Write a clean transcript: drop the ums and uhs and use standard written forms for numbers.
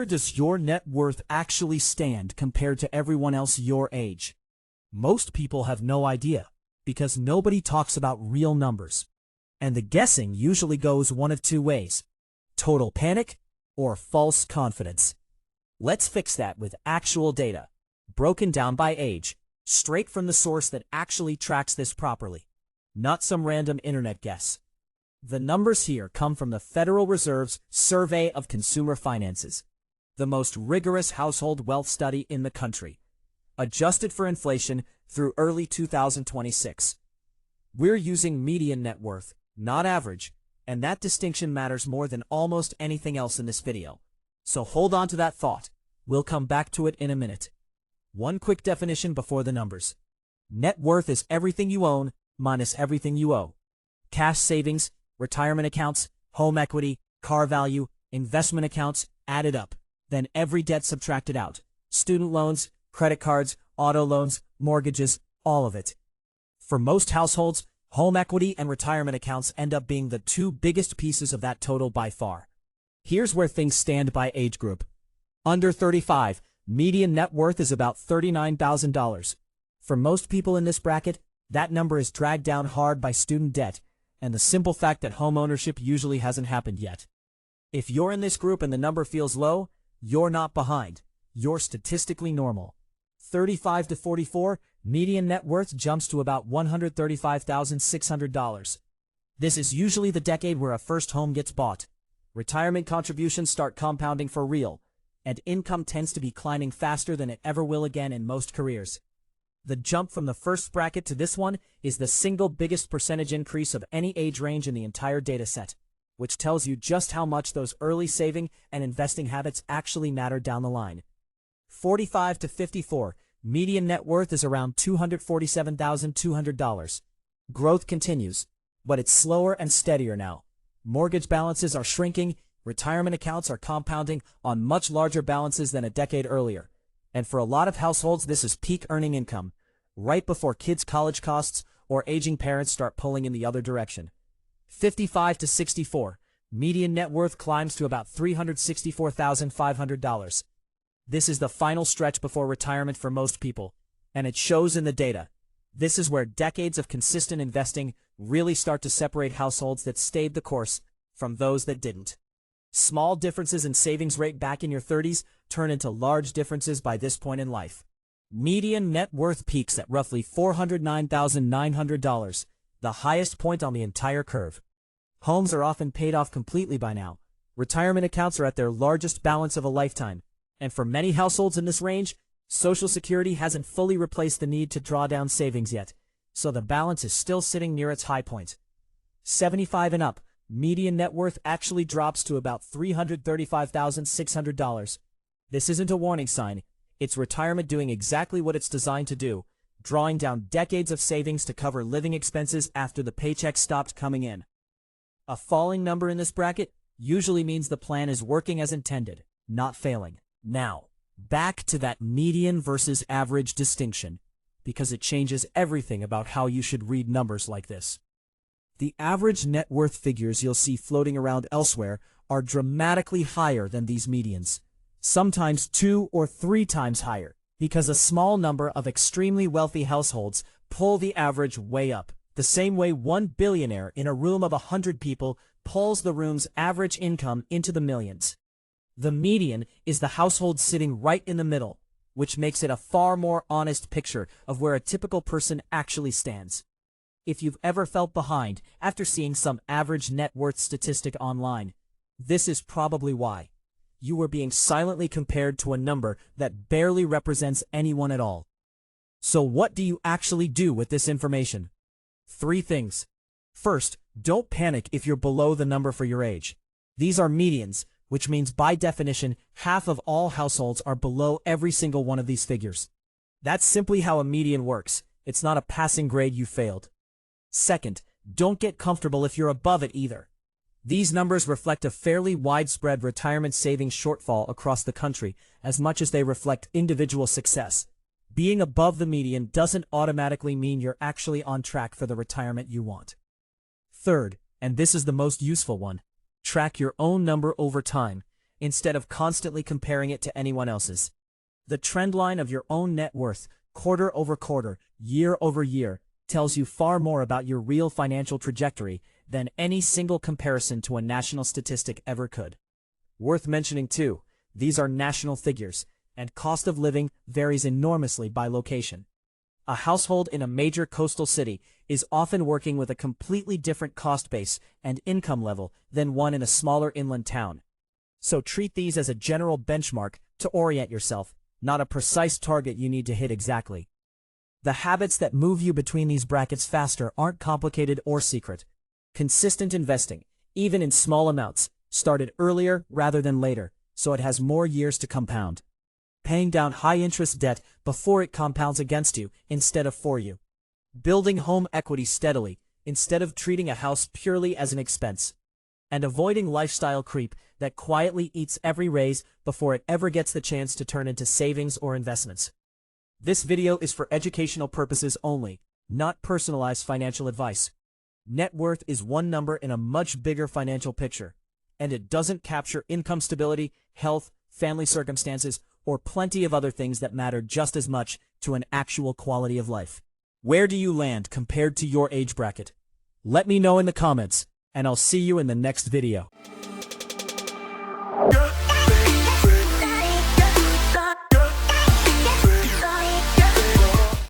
Where does your net worth actually stand compared to everyone else your age? Most people have no idea, because nobody talks about real numbers. And the guessing usually goes one of two ways: total panic or false confidence. Let's fix that with actual data, broken down by age, straight from the source that actually tracks this properly, not some random internet guess. The numbers here come from the Federal Reserve's Survey of Consumer Finances, the most rigorous household wealth study in the country, adjusted for inflation through early 2026. We're using median net worth, not average, and that distinction matters more than almost anything else in this video. So hold on to that thought. We'll come back to it in a minute. One quick definition before the numbers. Net worth is everything you own minus everything you owe. Cash savings, retirement accounts, home equity, car value, investment accounts added up, then every debt subtracted out. Student loans, credit cards, auto loans, mortgages, all of it. For most households, home equity and retirement accounts end up being the two biggest pieces of that total by far. Here's where things stand by age group. Under 35, median net worth is about $39,000. For most people in this bracket, that number is dragged down hard by student debt and the simple fact that home ownership usually hasn't happened yet. If you're in this group and the number feels low, you're not behind. You're statistically normal. 35 to 44, median net worth jumps to about $135,600. This is usually the decade where a first home gets bought. Retirement contributions start compounding for real, and income tends to be climbing faster than it ever will again in most careers. The jump from the first bracket to this one is the single biggest percentage increase of any age range in the entire data set, which tells you just how much those early saving and investing habits actually matter down the line. 45 to 54, median net worth is around $247,200. Growth continues, but it's slower and steadier now. Mortgage balances are shrinking, retirement accounts are compounding on much larger balances than a decade earlier. And for a lot of households, this is peak earning income, right before kids' college costs or aging parents start pulling in the other direction. 55 to 64, median net worth climbs to about $364,500. This is the final stretch before retirement for most people, and it shows in the data. This is where decades of consistent investing really start to separate households that stayed the course from those that didn't. Small differences in savings rate back in your 30s turn into large differences by this point in life. Median net worth peaks at roughly $409,900, the highest point on the entire curve. Homes are often paid off completely by now. Retirement accounts are at their largest balance of a lifetime. And for many households in this range, Social Security hasn't fully replaced the need to draw down savings yet, so the balance is still sitting near its high point. 75 and up, median net worth actually drops to about $335,600. This isn't a warning sign. It's retirement doing exactly what it's designed to do, drawing down decades of savings to cover living expenses after the paycheck stopped coming in. A falling number in this bracket usually means the plan is working as intended, not failing. Now, back to that median versus average distinction, because it changes everything about how you should read numbers like this. The average net worth figures you'll see floating around elsewhere are dramatically higher than these medians, sometimes 2 or 3 times higher, because a small number of extremely wealthy households pull the average way up, the same way one billionaire in a room of 100 people pulls the room's average income into the millions. The median is the household sitting right in the middle, which makes it a far more honest picture of where a typical person actually stands. If you've ever felt behind after seeing some average net worth statistic online, this is probably why. You were being silently compared to a number that barely represents anyone at all. So what do you actually do with this information? 3 things. First, don't panic if you're below the number for your age. These are medians, which means by definition, half of all households are below every single one of these figures. That's simply how a median works. It's not a passing grade you failed. Second, don't get comfortable if you're above it either. These numbers reflect a fairly widespread retirement savings shortfall across the country, as much as they reflect individual success. Being above the median doesn't automatically mean you're actually on track for the retirement you want. Third, and this is the most useful one, track your own number over time. instead of constantly comparing it to anyone else's. The trend line of your own net worth, quarter over quarter, year over year, tells you far more about your real financial trajectory than any single comparison to a national statistic ever could. Worth mentioning too, these are national figures, and cost of living varies enormously by location. A household in a major coastal city is often working with a completely different cost base and income level than one in a smaller inland town. So treat these as a general benchmark to orient yourself, not a precise target you need to hit exactly. The habits that move you between these brackets faster aren't complicated or secret. Consistent investing, even in small amounts, started earlier rather than later, so it has more years to compound. Paying down high-interest debt before it compounds against you instead of for you. Building home equity steadily instead of treating a house purely as an expense. And avoiding lifestyle creep that quietly eats every raise before it ever gets the chance to turn into savings or investments. This video is for educational purposes only, not personalized financial advice. Net worth is one number in a much bigger financial picture, and it doesn't capture income stability, health, family circumstances, or plenty of other things that matter just as much to an actual quality of life. Where do you land compared to your age bracket? Let me know in the comments, and I'll see you in the next video.